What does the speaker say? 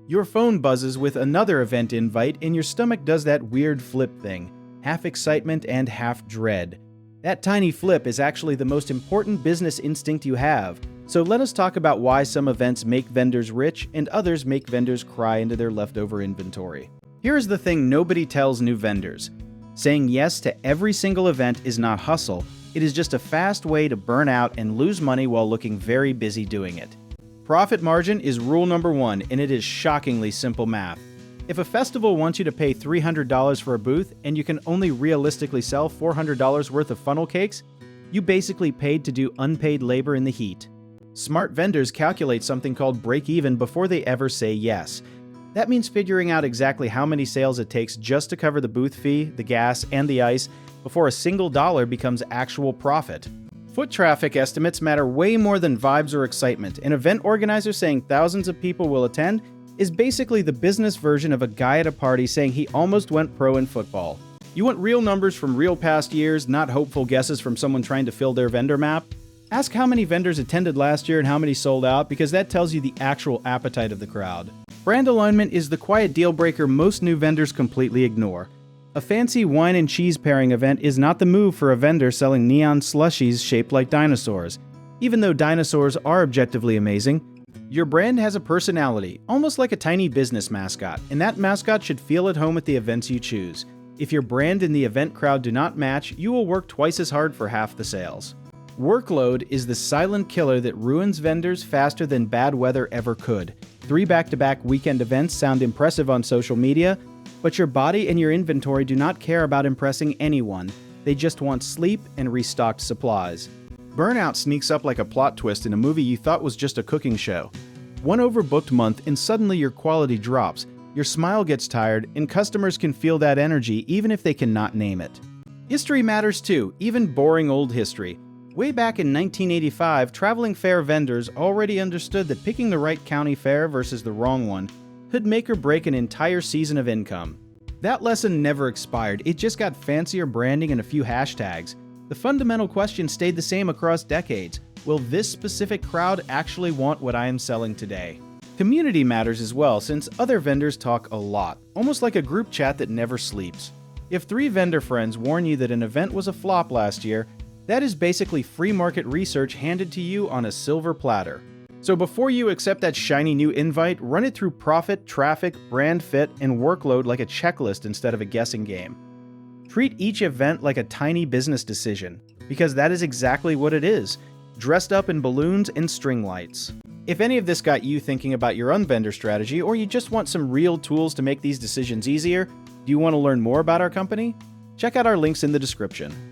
Your phone buzzes with another event invite, and your stomach does that weird flip thing, half excitement and half dread. That tiny flip is actually the most important business instinct you have. So let us talk about why some events make vendors rich and others make vendors cry into their leftover inventory. Here is the thing nobody tells new vendors. Saying yes to every single event is not hustle. It is just a fast way to burn out and lose money while looking very busy doing it. Profit margin is rule number one, and it is shockingly simple math. If a festival wants you to pay $300 for a booth and you can only realistically sell $400 worth of funnel cakes, you basically paid to do unpaid labor in the heat. Smart vendors calculate something called break-even before they ever say yes. That means figuring out exactly how many sales it takes just to cover the booth fee, the gas, and the ice before a single dollar becomes actual profit. Foot traffic estimates matter way more than vibes or excitement. An event organizer saying thousands of people will attend is basically the business version of a guy at a party saying he almost went pro in football. You want real numbers from real past years, not hopeful guesses from someone trying to fill their vendor map? Ask how many vendors attended last year and how many sold out, because that tells you the actual appetite of the crowd. Brand alignment is the quiet deal breaker most new vendors completely ignore. A fancy wine and cheese pairing event is not the move for a vendor selling neon slushies shaped like dinosaurs. Even though dinosaurs are objectively amazing, your brand has a personality, almost like a tiny business mascot, and that mascot should feel at home at the events you choose. If your brand and the event crowd do not match, you will work twice as hard for half the sales. Workload is the silent killer that ruins vendors faster than bad weather ever could. 3 back-to-back weekend events sound impressive on social media, but your body and your inventory do not care about impressing anyone. They just want sleep and restocked supplies. Burnout sneaks up like a plot twist in a movie you thought was just a cooking show. One overbooked month and suddenly your quality drops, your smile gets tired, and customers can feel that energy even if they cannot name it. History matters too, even boring old history. Way back in 1985, traveling fair vendors already understood that picking the right county fair versus the wrong one could make or break an entire season of income. That lesson never expired, it just got fancier branding and a few hashtags. The fundamental question stayed the same across decades. Will this specific crowd actually want what I am selling today? Community matters as well, since other vendors talk a lot, almost like a group chat that never sleeps. If 3 vendor friends warn you that an event was a flop last year, that is basically free market research handed to you on a silver platter. So before you accept that shiny new invite, run it through profit, traffic, brand fit, and workload like a checklist instead of a guessing game. Treat each event like a tiny business decision, because that is exactly what it is, dressed up in balloons and string lights. If any of this got you thinking about your own vendor strategy, or you just want some real tools to make these decisions easier, do you want to learn more about our company? Check out our links in the description.